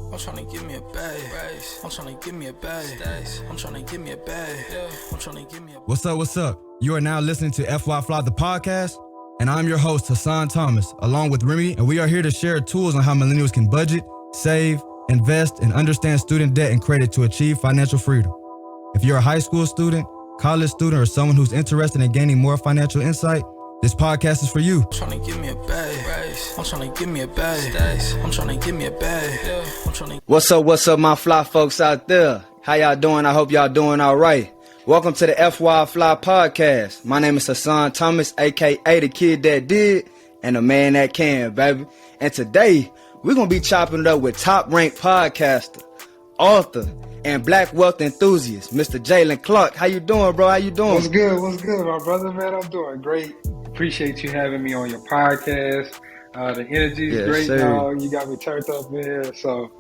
I'm tryna give me a bag. I'm tryna give me a bag. I'm tryna give me a bag. I'm tryna give me a bag. What's up? You are now listening to FYI FLI, the podcast, and I'm your host, Hassan Thomas, along with Remy, and we are here to share tools on how millennials can budget, save, invest, and understand student debt and credit to achieve financial freedom. If you're a high school student, college student, or someone who's interested in gaining more financial insight, this podcast is for you. I'm tryna give me a bag. I'm tryna give me a bag. I'm tryna give me a bag. I'm tryna. What's up, my fly folks out there? How y'all doing? I hope y'all doing all right. Welcome to the FYI FLI podcast. My name is Hassan Thomas, aka the kid that did, and the man that can, baby. And today, we're going to be chopping it up with top-ranked podcaster, author, and black wealth enthusiast, Mr. Jalen Clark. How you doing, bro? How you doing? What's good, my brother, man? I'm doing great. Appreciate you having me on your podcast. The energy is great, dog. You got me turned up in here, so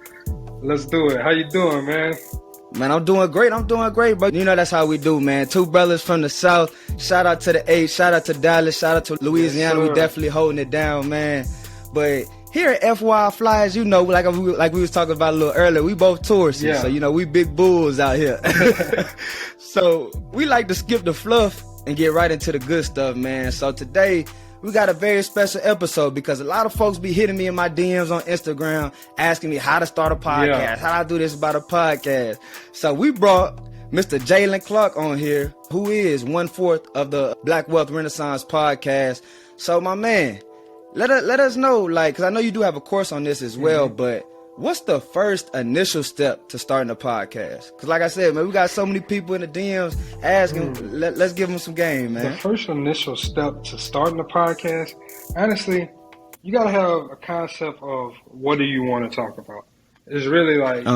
let's do it. How you doing, man? Man, I'm doing great, but you know that's how we do, man. Two brothers from the South. Shout out to the H, shout out to Dallas, shout out to Louisiana. Yes, we definitely holding it down, man. But here at FYI FLI, as you know, like we was talking about a little earlier, we both tourists, so you know we big bulls out here. So we like to skip the fluff and get right into the good stuff, man. So today we got a very special episode because a lot of folks be hitting me in my DMs on Instagram asking me how to start a podcast, how do I do this about a podcast. So we brought Mr. Jalen Clark on here, who is 1/4 of the Black Wealth Renaissance podcast. So my man, let us know, like, because I know you do have a course on this as well, but what's the first initial step to starting a podcast? Because like I said, man, we got so many people in the DMs asking, let's give them some game, man. The first initial step to starting a podcast, honestly, you got to have a concept of what do you want to talk about. It's really like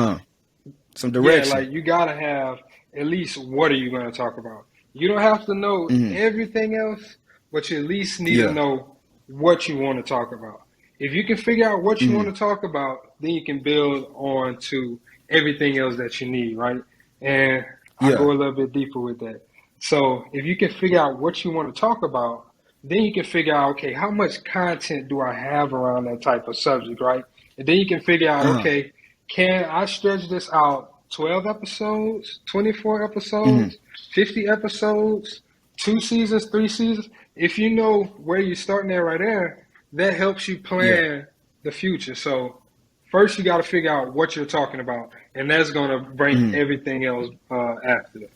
some direction. Yeah, like you got to have at least what are you going to talk about. You don't have to know everything else, but you at least need to know what you want to talk about. If you can figure out what you want to talk about, then you can build on to everything else that you need, right? And I'll go a little bit deeper with that. So if you can figure out what you want to talk about, then you can figure out, okay, how much content do I have around that type of subject, right? And then you can figure out, okay, can I stretch this out 12 episodes, 24 episodes, 50 episodes, 2 seasons, 3 seasons? If you know where you're starting at right there, that helps you plan the future. So first you got to figure out what you're talking about, and that's going to bring everything else after that.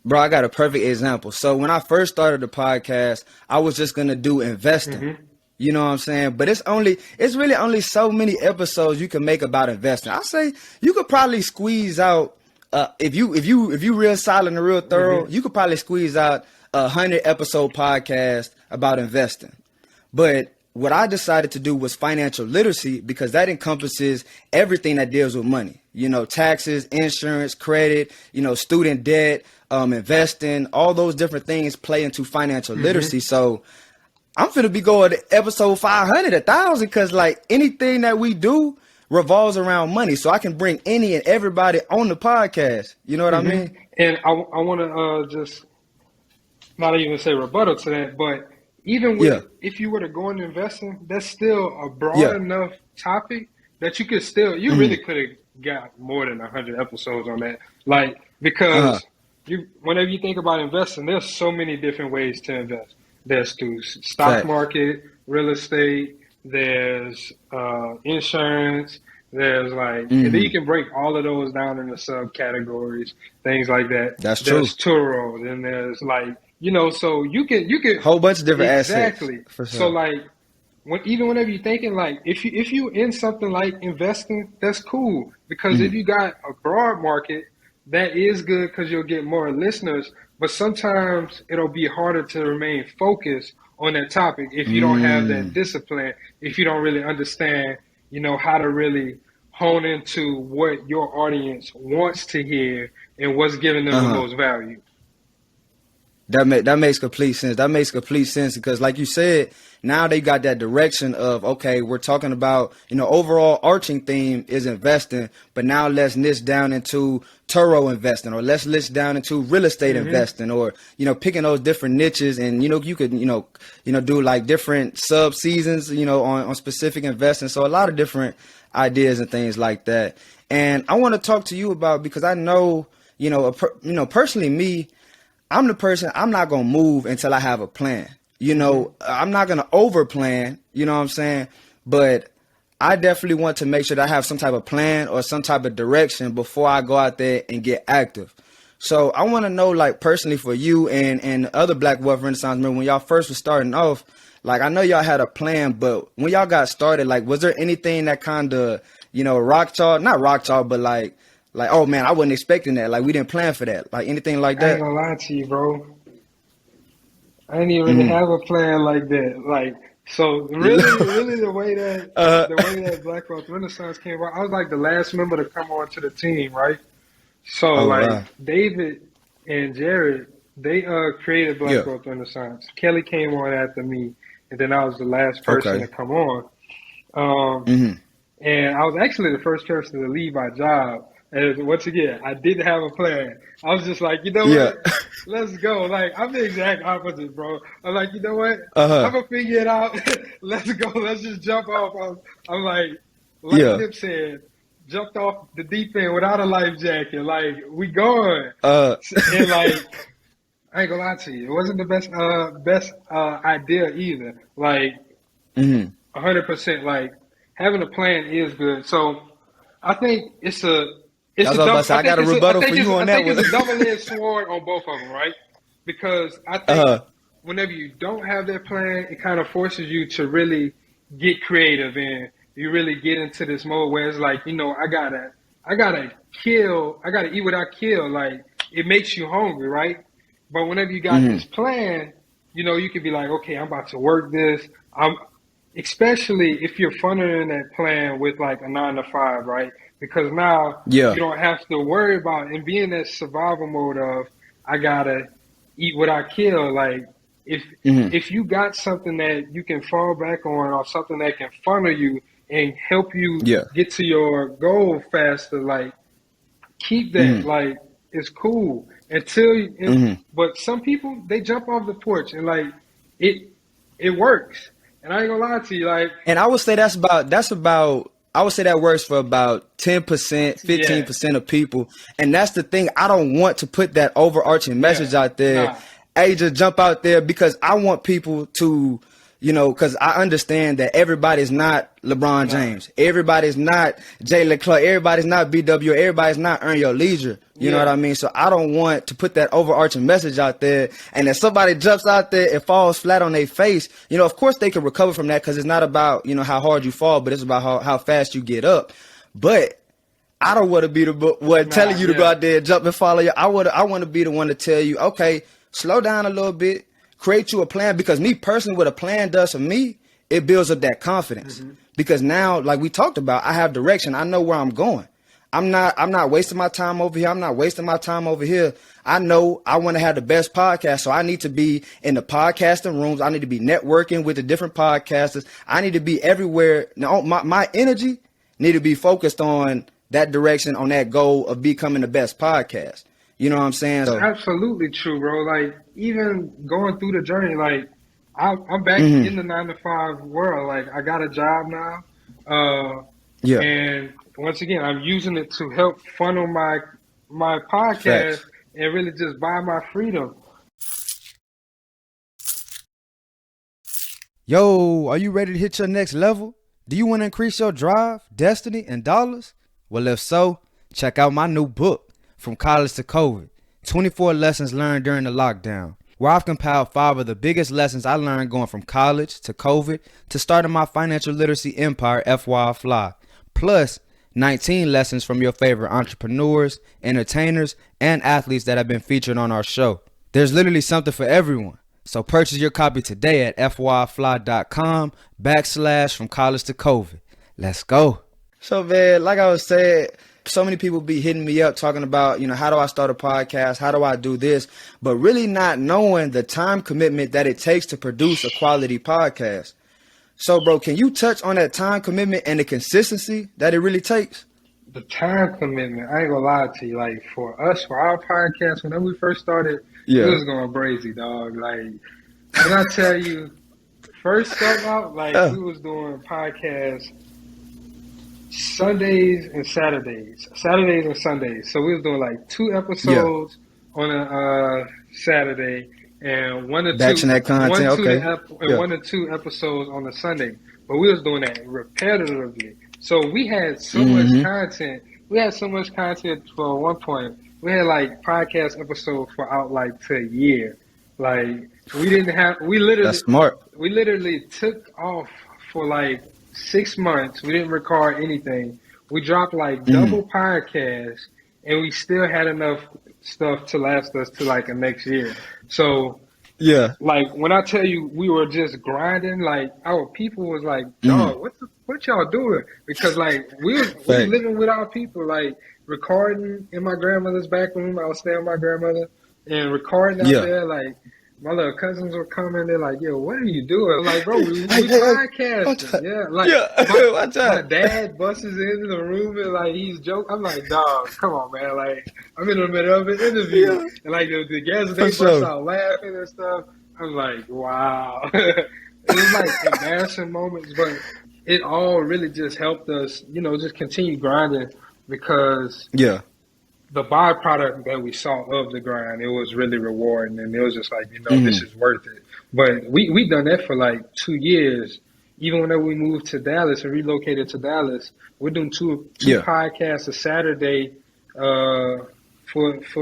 Bro, I got a perfect example. So when I first started the podcast, I was just going to do investing. You know what I'm saying? But it's really only so many episodes you can make about investing. I say you could probably squeeze out if you real solid and real thorough, you could probably squeeze out 100 episode podcast about investing. But what I decided to do was financial literacy, because that encompasses everything that deals with money. You know, taxes, insurance, credit, you know, student debt, investing, all those different things play into financial literacy. So I'm finna be going to episode 500, 1,000, because like anything that we do revolves around money. So I can bring any and everybody on the podcast. You know what I mean? And I want to just not even say rebuttal to that, but even with, if you were to go into investing, that's still a broad enough topic that you could still, you really could have got more than 100 episodes on that. Like, because whenever you think about investing, there's so many different ways to invest. There's through stock market, real estate, there's insurance, there's like, and then you can break all of those down into subcategories, things like that. That's true. There's Turo, then there's like, you know, so you can whole bunch of different assets. Exactly. For sure. So like, whenever you're thinking like, if you in something like investing, that's cool, because if you got a broad market, that is good because you'll get more listeners. But sometimes it'll be harder to remain focused on that topic if you don't have that discipline. If you don't really understand, you know, how to really hone into what your audience wants to hear and what's giving them the most value. That makes complete sense. That makes complete sense because, like you said, now they got that direction of, okay, we're talking about, you know, overall arching theme is investing, but now let's niche down into Turo investing, or let's niche down into real estate investing, or, you know, picking those different niches. And, you know, you could, you know, do like different sub seasons, you know, on specific investing. So a lot of different ideas and things like that. And I want to talk to you about, because I know, personally me, I'm the person, I'm not going to move until I have a plan. I'm not going to over plan, you know what I'm saying? But I definitely want to make sure that I have some type of plan or some type of direction before I go out there and get active. So I want to know, like, personally for you and other Black Wealth Renaissance members, when y'all first was starting off, like, I know y'all had a plan, but when y'all got started, like, was there anything that kind of, rocked y'all? Not rocked y'all, but like, oh man, I wasn't expecting that. Like, we didn't plan for that. Like, anything like that? I ain't gonna lie to you, bro. I didn't even really have a plan like that. Like, so really the way that Black Wealth Renaissance came about, I was like the last member to come on to the team, right? So wow. David and Jared, they created Black Wealth Renaissance. Kelly came on after me, and then I was the last person to come on. And I was actually the first person to leave my job. And once again, I didn't have a plan. I was just like, what? Let's go. Like, I'm the exact opposite, bro. I'm like, you know what? I'm going to figure it out. Let's go. Let's just jump off. I'm like Nip said, jumped off the deep end without a life jacket. Like, we going. And like, I ain't gonna lie to you. It wasn't the best idea either. Like, 100%. Like, having a plan is good. So I think I got a rebuttal for you on that one. I think it's a double-edged sword on both of them, right? Because I think whenever you don't have that plan, it kind of forces you to really get creative, and you really get into this mode where it's like, I gotta eat what I kill. Like, it makes you hungry, right? But whenever you got this plan, you can be like, okay, I'm about to work this. Especially if you're funding that plan with like a 9-to-5, right? Because now you don't have to worry about and be in that survival mode of, I gotta eat what I kill. Like, if you got something that you can fall back on, or something that can funnel you and help you get to your goal faster, like, keep that. Like, it's cool but some people, they jump off the porch and like it works. And I ain't gonna lie to you, like, and I would say I would say that works for about 10%, 15% of people. And that's the thing. I don't want to put that overarching message out there. Nah. Hey, just jump out there, because I want people to, because I understand that everybody's not LeBron James. Everybody's not Jalen Clark. Everybody's not BWR. Everybody's not Earn Your Leisure. You know what I mean? So I don't want to put that overarching message out there. And if somebody jumps out there and falls flat on their face, of course they can recover from that, because it's not about, how hard you fall, but it's about how fast you get up. But I don't want to be the one telling you to go out there and jump and follow you. I want to be the one to tell you, okay, slow down a little bit, create you a plan, because me personally, what a plan does for me, it builds up that confidence. Because now, like we talked about, I have direction. I know where I'm going. I'm not wasting my time over here. I'm not wasting my time over here. I know I want to have the best podcast. So I need to be in the podcasting rooms. I need to be networking with the different podcasters. I need to be everywhere. Now, my energy need to be focused on that direction, on that goal of becoming the best podcast. You know what I'm saying? So, absolutely true, bro. Like, even going through the journey, like, I'm back in the 9-to-5 world. Like, I got a job now. And once again, I'm using it to help funnel my podcast and really just buy my freedom. Yo, are you ready to hit your next level? Do you want to increase your drive, destiny, and dollars? Well, if so, check out my new book, From College to COVID, 24 Lessons Learned During the Lockdown, where I've compiled 5 of the biggest lessons I learned going from college to COVID to starting my financial literacy empire, FYI FLI, plus 19 lessons from your favorite entrepreneurs, entertainers, and athletes that have been featured on our show. There's literally something for everyone. So purchase your copy today at FYIFly.com/From College to COVID. Let's go. So, man, like I was saying, so many people be hitting me up talking about, how do I start a podcast? How do I do this? But really not knowing the time commitment that it takes to produce a quality podcast. So, bro, can you touch on that time commitment and the consistency that it really takes? The time commitment, I ain't gonna lie to you. Like, for us, for our podcast, whenever we first started, it was going crazy, dog. Like, when I tell you, first starting out, like, we was doing podcasts Sundays and Saturdays. Saturdays and Sundays. So we was doing like 2 episodes on a Saturday and one or Batching that content, okay. one or two episodes on a Sunday. But we was doing that repetitively. So we had so much content. We had so much content for one point. We had like podcast episodes for out like to a year. Like we literally That's smart. We literally took off for like 6 months. We didn't record anything. We dropped like double podcasts, and we still had enough stuff to last us to like the next year. So yeah, like when I tell you we were just grinding, like our people was like, dog, what y'all doing? Because like we living with our people, like recording in my grandmother's back room. I was staying with my grandmother and recording out there, like. My little cousins were coming. They're like, "Yo, what are you doing?" I'm like, bro, we podcasting. Yeah, like my dad busts into the room and like he's joking. I'm like, dog, come on, man. Like I'm in the middle of an interview and like the guests they bust out laughing and stuff. I'm like, wow. It was like embarrassing moments, but it all really just helped us, just continue grinding because the byproduct that we saw of the grind, it was really rewarding, and it was just like, this is worth it. But we done that for like 2 years. Even whenever we moved to Dallas and relocated to Dallas, we're doing two podcasts a Saturday for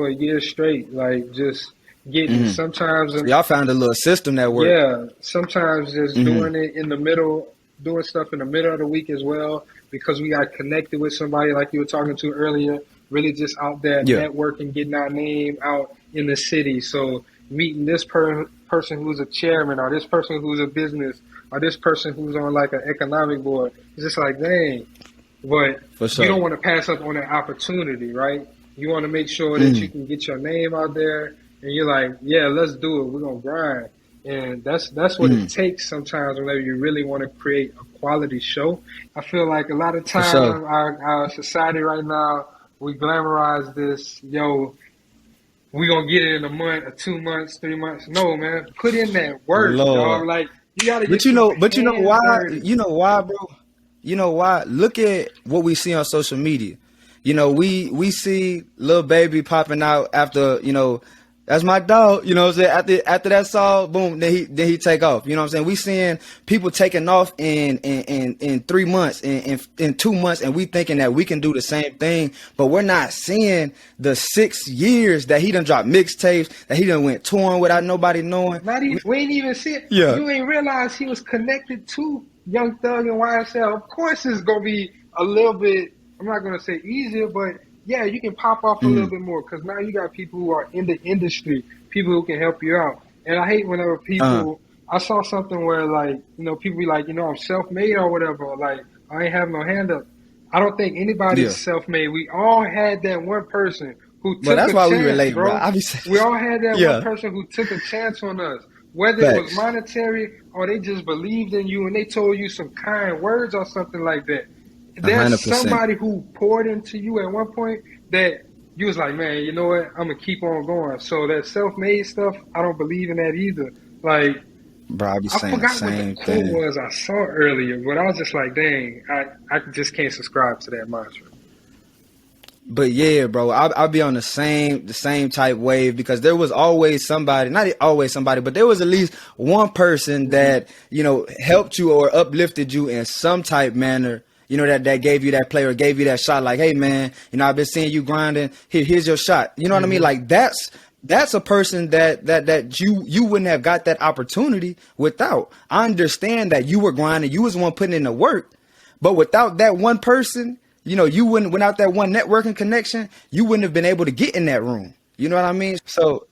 a year straight. Like just getting sometimes. Y'all found a little system that worked. Yeah, sometimes just doing it in the middle, doing stuff in the middle of the week as well, because we got connected with somebody like you were talking to earlier. Really just out there networking, getting our name out in the city. So meeting this person who's a chairman, or this person who's a business, or this person who's on like an economic board. It's just like, dang. But you don't want to pass up on that opportunity, right? You want to make sure that you can get your name out there, and you're like, yeah, let's do it. We're going to grind. And that's what it takes sometimes whenever you really want to create a quality show. I feel like a lot of times our society right now, we glamorize this, we gonna get it in a month or 2 months, 3 months. No, man, put in that work, dog. Like you gotta. But you know why? Dirty. You know why, bro? You know why? Look at what we see on social media. We see Lil Baby popping out after that's my dog. You know what I'm saying? After that song, boom, then he take off. You know what I'm saying? We seeing people taking off in 3 months, in 2 months, and we thinking that we can do the same thing, but we're not seeing the 6 years that he done dropped mixtapes, that he done went touring without nobody knowing. We ain't even see it. Yeah. You ain't realize he was connected to Young Thug and YSL. Of course, it's gonna be a little bit. I'm not gonna say easier, but. Yeah, you can pop off a little bit more because now you got people who are in the industry, people who can help you out. And I hate whenever people, I saw something where like, people be like, I'm self-made or whatever. Or like, I ain't have no hand up. I don't think anybody's self-made. We all had that one person who took a chance, we relate, bro. We all had that one person who took a chance on us. Whether it was monetary or they just believed in you and they told you some kind words or something like that. There's 100%. somebody who poured into you at one point that you was like, man, you know what? I'm going to keep on going. So that self-made stuff, I don't believe in that either. Like, bro, I forgot what the quote was I saw earlier, but I was just like, dang, I just can't subscribe to that mantra. But yeah, bro, I'll be on the same type wave because there was always somebody, not always somebody, but there was at least one person that, helped you or uplifted you in some type manner. That gave you that play or gave you that shot. Like, hey man, I've been seeing you grinding. Here's your shot. You know what I mean? Like that's a person that you wouldn't have got that opportunity without. I understand that you were grinding. You was the one putting in the work, but without that one person, you wouldn't. Without that one networking connection, you wouldn't have been able to get in that room. You know what I mean? So,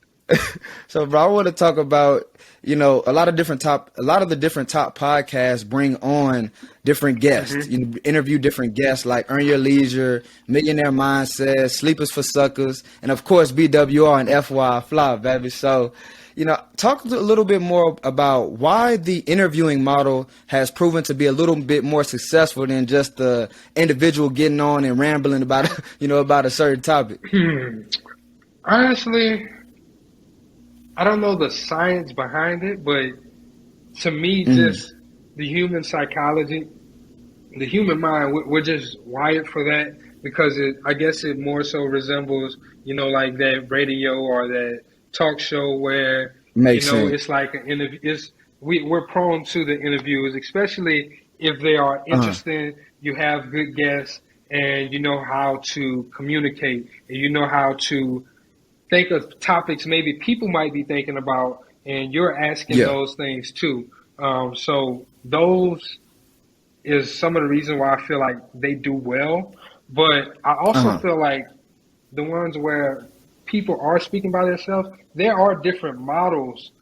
bro, I want to talk about. A lot of the different top podcasts bring on different guests, interview different guests like Earn Your Leisure, Millionaire Mindset, Sleepers for Suckers, and of course BWR and FYI FLI, baby. So, talk a little bit more about why the interviewing model has proven to be a little bit more successful than just the individual getting on and rambling about, about a certain topic. Honestly, I don't know the science behind it, but to me, just the human psychology, the human mind, we're just wired for that because I guess it more so resembles, like that radio or that talk show where, Makes sense. it's like an interview. We're prone to the interviews, especially if they are interesting. You have good guests and you know how to communicate and you know how to think of topics maybe people might be thinking about and you're asking those things too. So those is some of the reason why I feel like they do well. But I also feel like the ones where people are speaking by themselves, there are different models,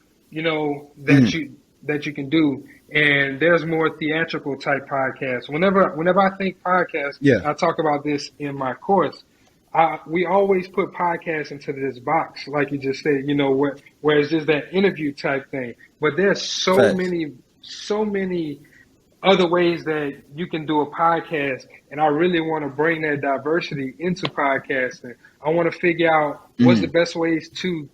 that you can do. And there's more theatrical type podcasts. Whenever I think podcasts, I talk about this in my course. We always put podcasts into this box, like you just said, where it's just that interview type thing. But there's so many other ways that you can do a podcast, and I really want to bring that diversity into podcasting. I want to figure out what's the best ways to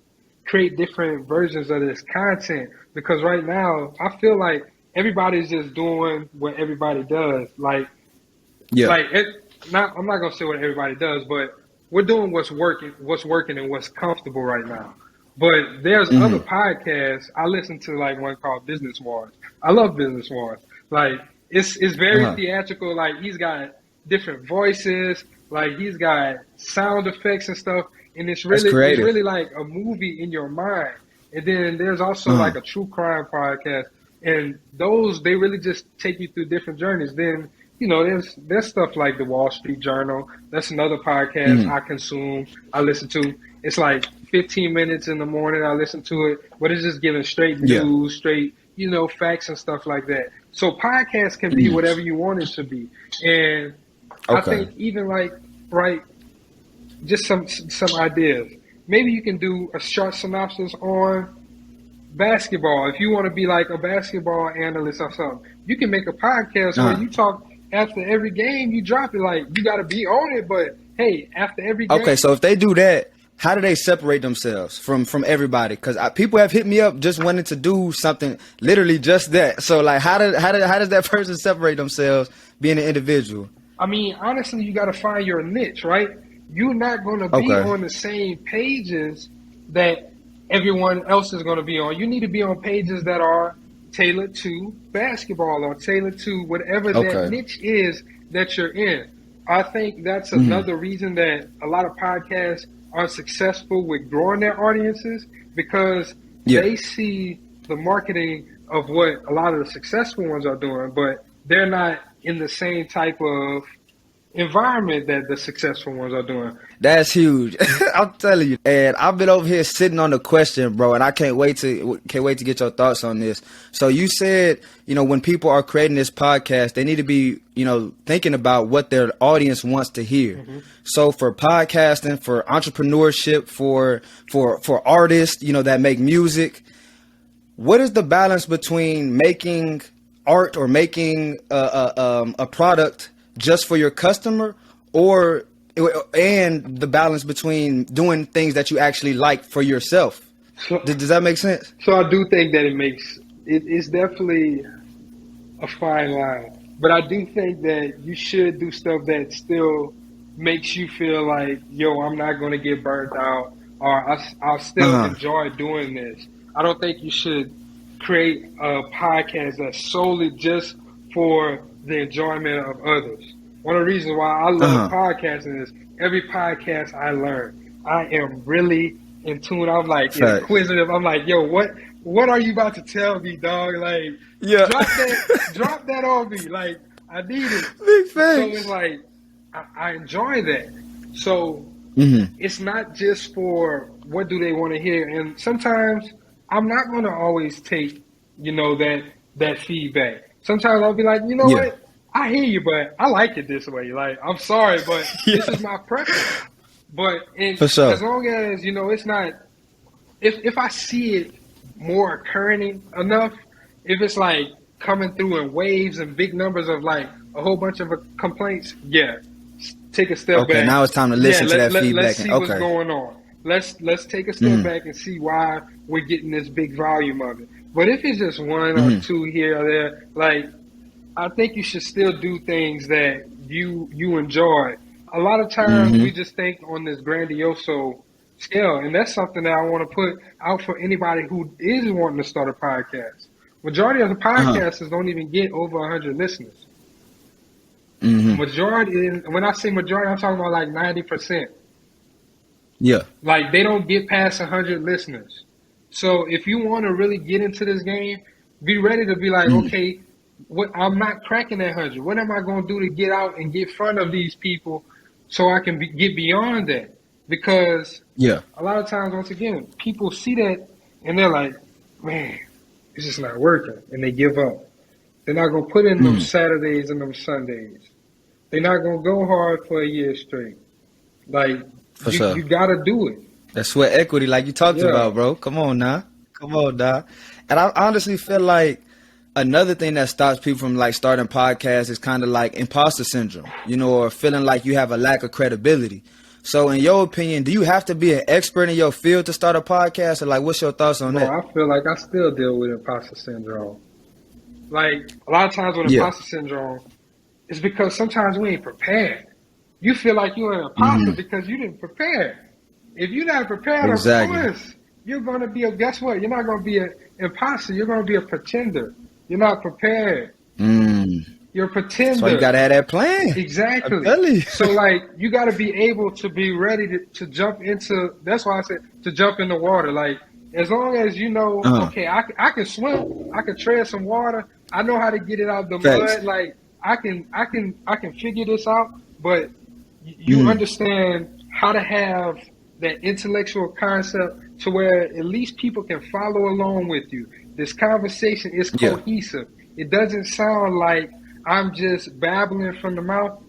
create different versions of this content, because right now I feel like everybody's just doing what everybody does. I'm not gonna say what everybody does, but we're doing what's working and what's comfortable right now. But there's other podcasts. I listen to like one called Business Wars. I love Business Wars. Like it's very theatrical. Like he's got different voices. Like he's got sound effects and stuff. And it's really like a movie in your mind. And then there's also like a true crime podcast. And those, they really just take you through different journeys. Then, there's stuff like the Wall Street Journal. That's another podcast I consume, I listen to. It's like 15 minutes in the morning, I listen to it, but it's just giving straight news, straight, facts and stuff like that. So podcasts can be whatever you want it to be. And I think even just some ideas. Maybe you can do a short synopsis on basketball. If you want to be like a basketball analyst or something, you can make a podcast where you talk after every game, you drop it. Like, you got to be on it, but hey, after every game. Okay, so if they do that, how do they separate themselves from everybody? Because people have hit me up just wanting to do something, literally just that. So, like, how does that person separate themselves being an individual? I mean, honestly, you got to find your niche, right? You're not going to be on the same pages that everyone else is going to be on. You need to be on pages that are tailored to basketball or tailored to whatever that niche is that you're in. I think that's another reason that a lot of podcasts are successful with growing their audiences, because they see the marketing of what a lot of the successful ones are doing, but they're not in the same type of environment that the successful ones are doing. That's huge. I'm telling you. And I've been over here sitting on the question, bro, and I can't wait to get your thoughts on this. So you said, when people are creating this podcast, they need to be, thinking about what their audience wants to hear. So for podcasting, for entrepreneurship, for artists, that make music, what is the balance between making art or making a product just for your customer, and the balance between doing things that you actually like for yourself? Does that make sense? So I do think that it's definitely a fine line, but I do think that you should do stuff that still makes you feel like, yo, I'm not going to get burnt out, or I'll still enjoy doing this. I don't think you should create a podcast that's solely just for the enjoyment of others. One of the reasons why I love podcasting is every podcast I learn, I am really in tune. I'm like inquisitive. I'm like, yo, what are you about to tell me, dog? Like, drop that on me. Like, I need it. Big facts. So it's like, I enjoy that. So it's not just for what do they want to hear. And sometimes I'm not going to always take, that feedback. Sometimes I'll be like, what? I hear you, but I like it this way. Like, I'm sorry, but this is my preference. But as long as, it's not, if I see it more occurring enough, if it's like coming through in waves and big numbers of like a whole bunch of complaints, take a step back. Okay, now it's time to listen to that feedback. Let's see what's going on. Let's take a step back and see why we're getting this big volume of it. But if it's just one or two here or there, like, I think you should still do things that you enjoy. A lot of times we just think on this grandioso scale, and that's something that I want to put out for anybody who is wanting to start a podcast. Majority of the podcasters don't even get over 100 listeners. Majority, when I say majority, I'm talking about like 90%. Yeah. Like they don't get past 100 listeners. So if you want to really get into this game, be ready to be like, okay, what I'm not cracking that 100. What am I going to do to get out and get in front of these people so I can get beyond that? Because a lot of times, once again, people see that and they're like, man, it's just not working, and they give up. They're not going to put in them Saturdays and them Sundays. They're not going to go hard for a year straight. Like, you got to do it. That's sweat equity like you talked about, bro. Come on now. And I honestly feel like another thing that stops people from like starting podcasts is kind of like imposter syndrome, you know, or feeling like you have a lack of credibility. So in your opinion, do you have to be an expert in your field to start a podcast, or like what's your thoughts on that? I feel like I still deal with imposter syndrome. Like a lot of times with imposter syndrome, it's because sometimes we ain't prepared. You feel like you're an imposter because you didn't prepare. If you're not prepared, of course, you're going to be guess what? You're not going to be an imposter. You're going to be a pretender. You're not prepared. You're a pretender. So you got to have that plan. Exactly. So, like, you got to be able to be ready to jump into, that's why I said to jump in the water. Like, as long as you know, okay, I can swim, I can tread some water, I know how to get it out the mud. Like, I can figure this out, but you understand how to have that intellectual concept to where at least people can follow along with you. This conversation is cohesive. It doesn't sound like I'm just babbling from the mouth.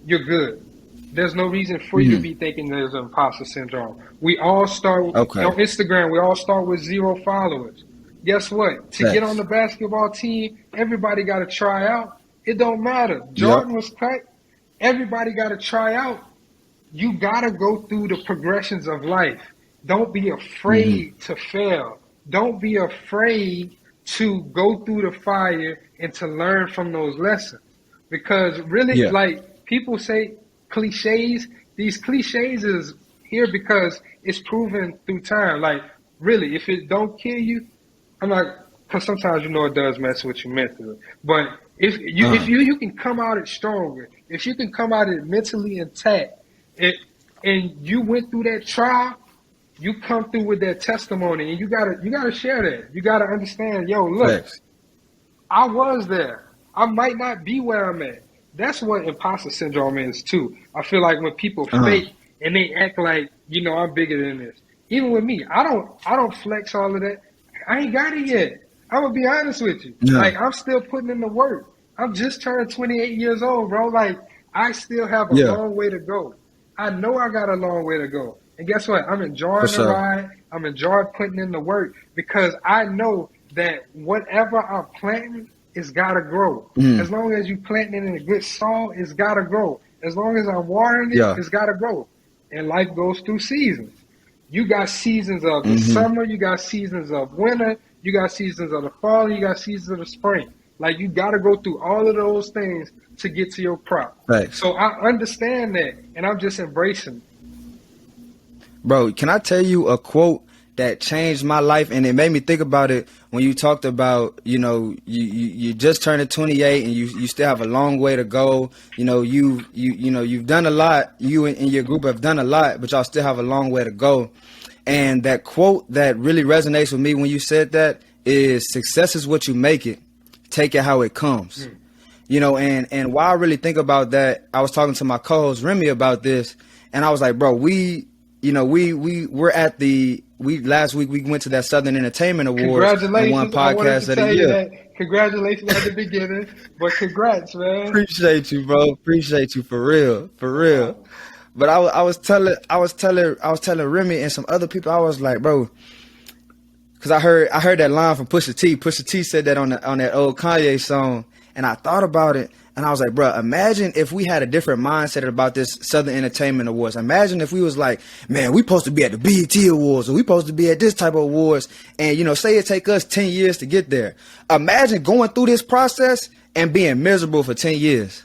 You're good. There's no reason for you to be thinking there's imposter syndrome. We all start on Instagram. We all start with 0 followers. Guess what? To get on the basketball team, everybody got to try out. It don't matter. Jordan was cut. Everybody got to try out. You got to go through the progressions of life. Don't be afraid to fail. Don't be afraid to go through the fire and to learn from those lessons. Because really, like people say cliches, these cliches is here because it's proven through time. Like really, if it don't kill you, I'm like, because sometimes it does mess with you mentally. But if you can come out it stronger, if you can come out it mentally intact, and you went through that trial, you come through with that testimony, and you gotta share that. You gotta understand, look, I was there. I might not be where I'm at. That's what imposter syndrome is too. I feel like when people fake and they act like, I'm bigger than this. Even with me, I don't flex all of that. I ain't got it yet. I'm gonna be honest with you. Like I'm still putting in the work. I'm just turned 28 years old, bro. Like I still have a long way to go. I know I got a long way to go. And guess what? I'm enjoying the ride. I'm enjoying putting in the work because I know that whatever I'm planting, it's got to grow. As long as you planting it in a good soil, it's got to grow. As long as I'm watering it, it's got to grow. And life goes through seasons. You got seasons of the summer. You got seasons of winter. You got seasons of the fall. You got seasons of the spring. Like you got to go through all of those things to get to your crop. So I understand that, and I'm just embracing it. Bro, can I tell you a quote that changed my life, and it made me think about it when you talked about, you just turned 28 and you still have a long way to go. You've done a lot. You and your group have done a lot, but y'all still have a long way to go. And that quote that really resonates with me when you said that is success is what you make it. Take it how it comes. And while I really think about that, I was talking to my co-host Remy about this, and I was like, bro, last week we went to that Southern Entertainment Awards and won Podcast of the Year. Congratulations at the beginning, but congrats, man. Appreciate you, bro. Appreciate you for real. But I was telling Remy and some other people, I was like, bro, because I heard that line from Pusha T. Pusha T said that on that old Kanye song, and I thought about it. And I was like, bro, imagine if we had a different mindset about this Southern Entertainment Awards. Imagine if we was like, man, we supposed to be at the BET Awards, or we supposed to be at this type of awards. And, say it take us 10 years to get there. Imagine going through this process and being miserable for 10 years.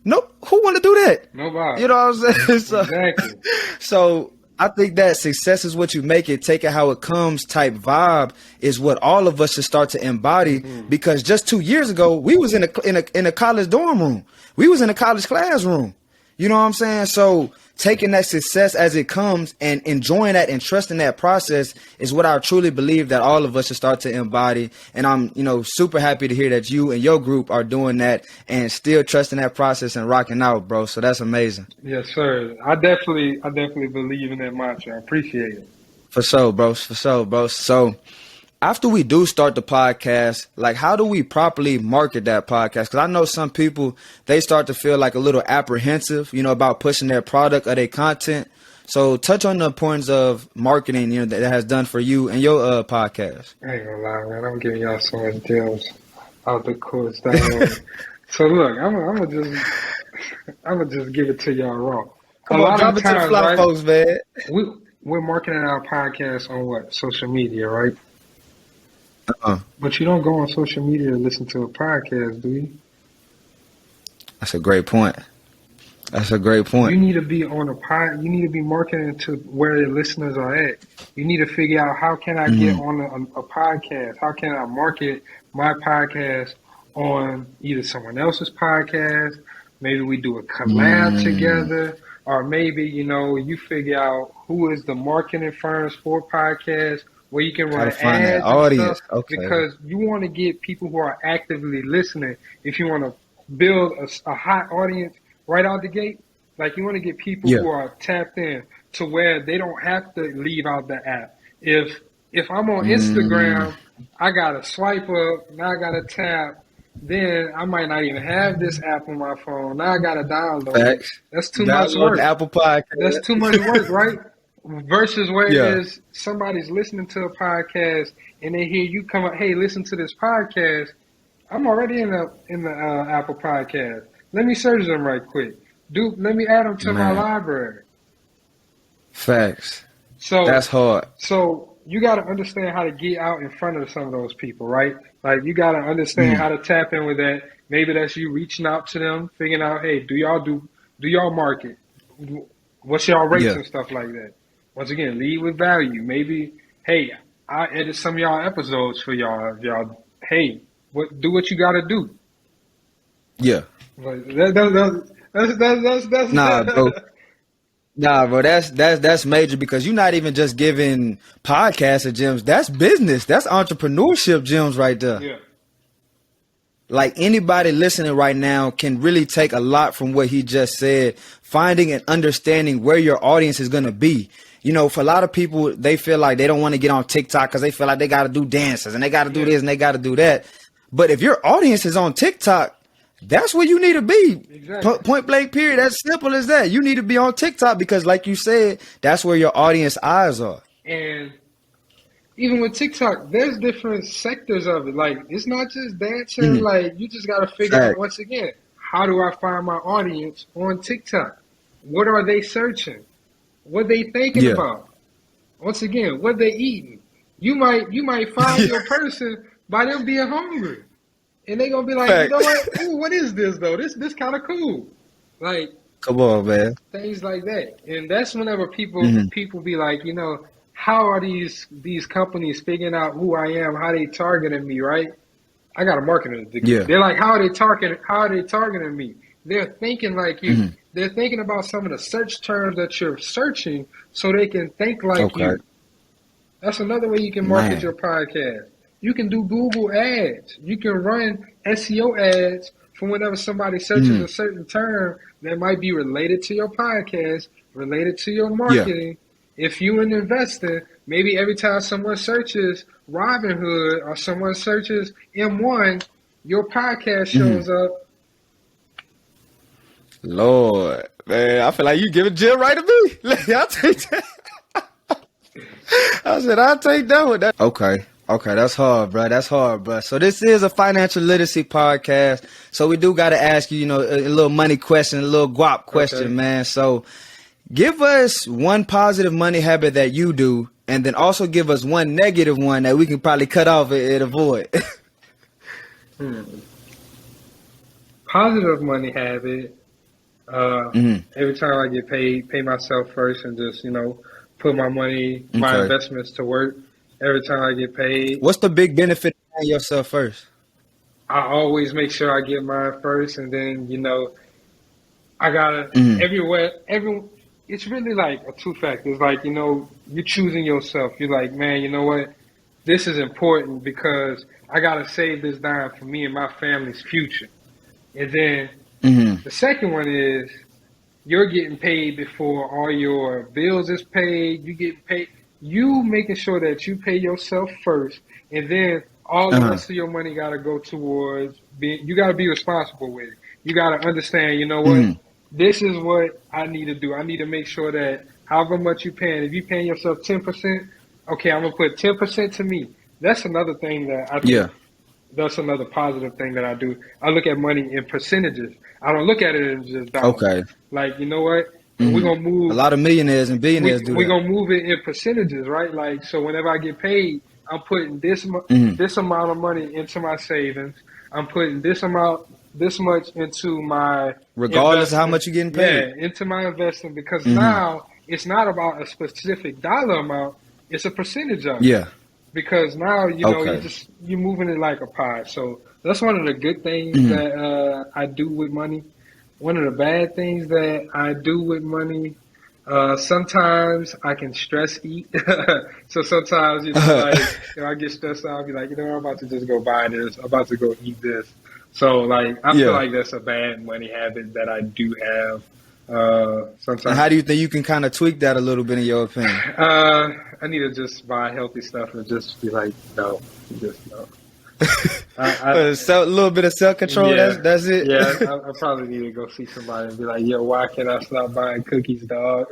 Nope. Who want to do that? Nobody. You know what I'm saying? So, Exactly. So I think that success is what you make it, take it how it comes type vibe is what all of us should start to embody. Because just 2 years ago, we was in a college dorm room. We was in a college classroom. You know what I'm saying? So taking that success as it comes and enjoying that and trusting that process is what I truly believe that all of us should start to embody. And I'm, super happy to hear that you and your group are doing that and still trusting that process and rocking out, bro. So that's amazing. Yes, sir. I definitely believe in that mantra. I appreciate it. For sure, bro. For sure, bro. So after we do start the podcast, like, how do we properly market that podcast? Because I know some people, they start to feel like a little apprehensive, about pushing their product or their content. So touch on the importance of marketing, that has done for you and your podcast. I ain't gonna lie, man. I'm giving y'all so much deals out the course. So look, I'm gonna just give it to y'all raw. Come on, drop it to the fly folks, man. We're marketing our podcast on what? Social media, right? Uh-uh. But you don't go on social media to listen to a podcast, do you? That's a great point. You need to be on you need to be marketing to where your listeners are at. You need to figure out, how can I get on a podcast? How can I market my podcast on either someone else's podcast? Maybe we do a collab together, or maybe, you figure out who is the marketing firms for podcasts, where you can run ads and stuff, because you want to get people who are actively listening. If you want to build a hot audience right out the gate, like, you want to get people who are tapped in to where they don't have to leave out the app. If I'm on Instagram, I got to swipe up, now I got to tap, then I might not even have this app on my phone. Now I got to download it. That's too much work. Apple Podcast. That's too much work, right? Versus whereas somebody's listening to a podcast and they hear you come up, hey, listen to this podcast. I'm already in the Apple Podcast. Let me search them right quick. Let me add them to my library. Facts. So that's hard. So you got to understand how to get out in front of some of those people, right? Like, you got to understand how to tap in with that. Maybe that's you reaching out to them, figuring out, hey, do y'all market? What's y'all rates and stuff like that? Once again, lead with value. Maybe, hey, I edit some of y'all episodes for y'all. Hey, do what you got to do. Yeah. But that's Nah, bro, that's major, because you're not even just giving podcaster gems. That's business. That's entrepreneurship gems right there. Yeah. Like, anybody listening right now can really take a lot from what he just said, finding and understanding where your audience is going to be. For a lot of people, they feel like they don't want to get on TikTok because they feel like they got to do dances and they got to do this and they got to do that. But if your audience is on TikTok, that's where you need to be. Exactly. Point blank period. As simple as that. You need to be on TikTok because, like you said, that's where your audience eyes are. And even with TikTok, there's different sectors of it. Like, it's not just dancing. Like, you just got to figure out, once again, how do I find my audience on TikTok? What are they searching? What they thinking about? Once again, what they eating? You might find your person by them being hungry. And they gonna be like, you know what? Ooh, what is this though? This kind of cool. Like, come on, man. Things like that. And that's whenever people be like, how are these companies figuring out who I am? How they targeting me, right? I got a marketing degree. Yeah. They're like, how are they targeting me? They're thinking like you. They're thinking about some of the search terms that you're searching so they can think like you. That's another way you can market your podcast. You can do Google ads. You can run SEO ads for whenever somebody searches a certain term that might be related to your podcast, related to your marketing. Yeah. If you're an investor, maybe every time someone searches Robinhood or someone searches M1, your podcast shows up. Lord, man, I feel like you giving Jim right to me. I'll take that. I said, I'll take that one. Okay, that's hard, bro. So this is a financial literacy podcast. So we do got to ask you, a little money question, a little guap question, man. So give us one positive money habit that you do, and then also give us one negative one that we can probably cut off and avoid. positive money habit. Every time I get paid, pay myself first and just, put my money, my investments to work. Every time I get paid. What's the big benefit of paying yourself first? I always make sure I get mine first, and then, I gotta, it's really like a two factor. It's like, you're choosing yourself. You're like, man, you know what? This is important because I gotta save this dime for me and my family's future. And then the second one is you're getting paid before all your bills is paid. You get paid. You making sure that you pay yourself first, and then all the rest of your money got to go towards being. You got to be responsible with it. You got to understand. You know what? This is what I need to do. I need to make sure that however much you're paying, if you're paying yourself 10%, okay, I'm gonna put 10% to me. That's another thing that I think. Yeah. That's another positive thing that I do. I look at money in percentages. I don't look at it in just dollars. Okay. Like, you know what? We're going to move. A lot of millionaires and billionaires do that. We're going to move it in percentages, right? Like, so whenever I get paid, I'm putting this amount of money into my savings. I'm putting this much into my regardless of how much you're getting paid. Yeah, into my investment, because now it's not about a specific dollar amount. It's a percentage of it. Yeah. Because now, you're moving it like a pie. So that's one of the good things that I do with money. One of the bad things that I do with money, sometimes I can stress eat. So sometimes, I get stressed out. I'll be like, I'm about to just go buy this. I'm about to go eat this. So, like, I feel like that's a bad money habit that I do have. Sometimes. And how do you think you can kind of tweak that a little bit in your opinion? I need to just buy healthy stuff and just be like, no, just no. A little bit of self-control, that's it? Yeah, I probably need to go see somebody and be like, yo, why can't I stop buying cookies, dog?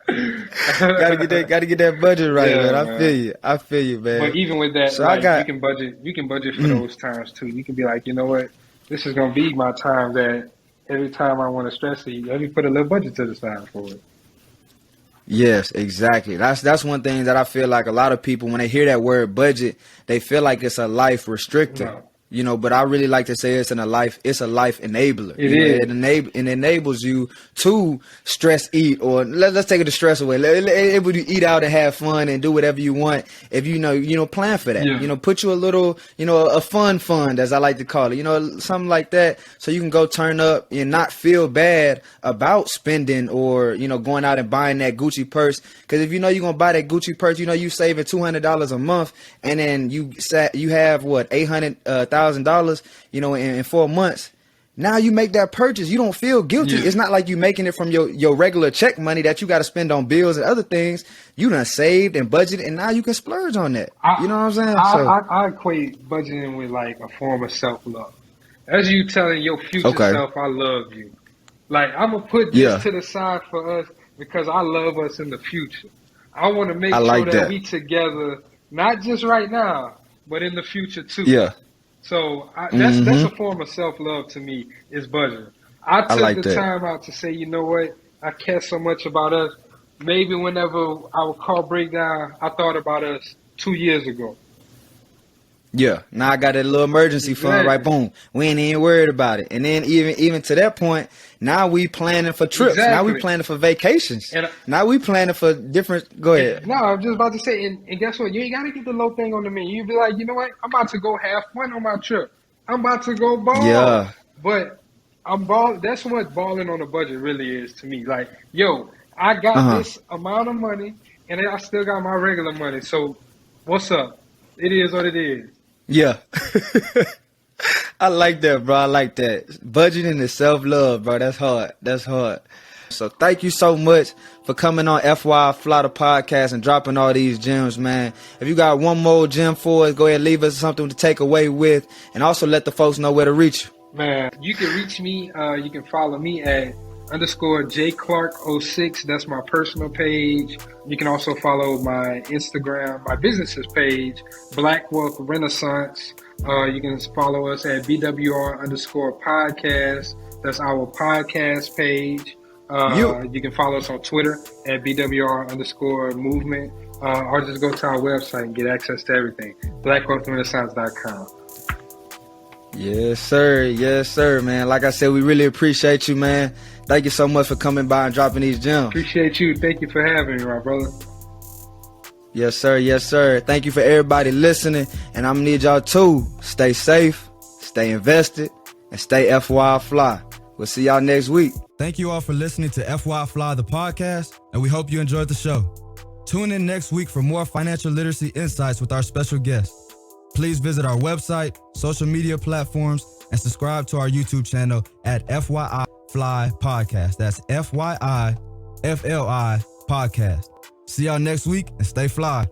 Gotta get that budget right, man. I feel you, man. But even with that, so you can budget for those times too. You can be like, you know what, this is gonna be my time that every time I want to stress eat, let me put a little budget to the side for it. Yes, exactly. That's one thing that I feel like a lot of people, when they hear that word budget, they feel like it's a life restrictor. No. But I really like to say it's a life enabler. It is. It enables you to stress eat, or let's take the stress away. Able to eat out and have fun and do whatever you want. If plan for that. Yeah. Put you a little, a fun fund, as I like to call it. Something like that, so you can go turn up and not feel bad about spending or going out and buying that Gucci purse. Because if you're gonna buy that Gucci purse, you saving $200 a month, and then you have what, $800,000 in 4 months. Now you make that purchase, you don't feel guilty. It's not like you making it from your regular check money that you got to spend on bills and other things. You done saved and budgeted, and now you can splurge on that. You know what I'm saying? I equate budgeting with like a form of self-love. As you telling your future self, I love you. Like, I'm gonna put this to the side for us because I love us in the future. I want to make sure that we together, not just right now, but in the future too. Yeah. So that's a form of self-love to me, is budgeting. I took the time out to say, you know what, I care so much about us. Maybe whenever our car break down, I thought about us 2 years ago. Yeah, now I got that little emergency fund, right? Boom, we ain't even worried about it. And then even to that point, now we planning for trips. Exactly. Now we planning for vacations. Now we planning for different. Go ahead. No, I'm just about to say, and guess what? You ain't got to get the low thing on the menu. You be like, you know what? I'm about to go have fun on my trip. I'm about to go ball. Yeah. But I'm ball. That's what balling on a budget really is to me. Like, yo, I got this amount of money, and I still got my regular money. So, what's up? It is what it is. Yeah. I like that, bro. I like that. Budgeting is self-love, bro. That's hard. So thank you so much for coming on FYI FLI, the podcast, and dropping all these gems, man. If you got one more gem for us, go ahead and leave us something to take away with, and also let the folks know where to reach you. Man, you can reach me. You can follow me at _JClark06. That's my personal page. You can also follow my Instagram, my business's page, Black Wealth Renaissance. You can follow us at BWR_podcast. That's our podcast page. You can follow us on Twitter at BWR_movement, or just go to our website and get access to everything. BlackWealthRenaissance.com. Yes, sir. Yes, sir, man. Like I said, we really appreciate you, man. Thank you so much for coming by and dropping these gems. Appreciate you. Thank you for having me, my brother. Yes, sir. Yes, sir. Thank you for everybody listening. And I'm going to need y'all to stay safe, stay invested, and stay FYI Fly. We'll see y'all next week. Thank you all for listening to FYI Fly, the podcast, and we hope you enjoyed the show. Tune in next week for more financial literacy insights with our special guest. Please visit our website, social media platforms, and subscribe to our YouTube channel at FYI Fly Podcast. That's FYI FLI Podcast. See y'all next week and stay fly.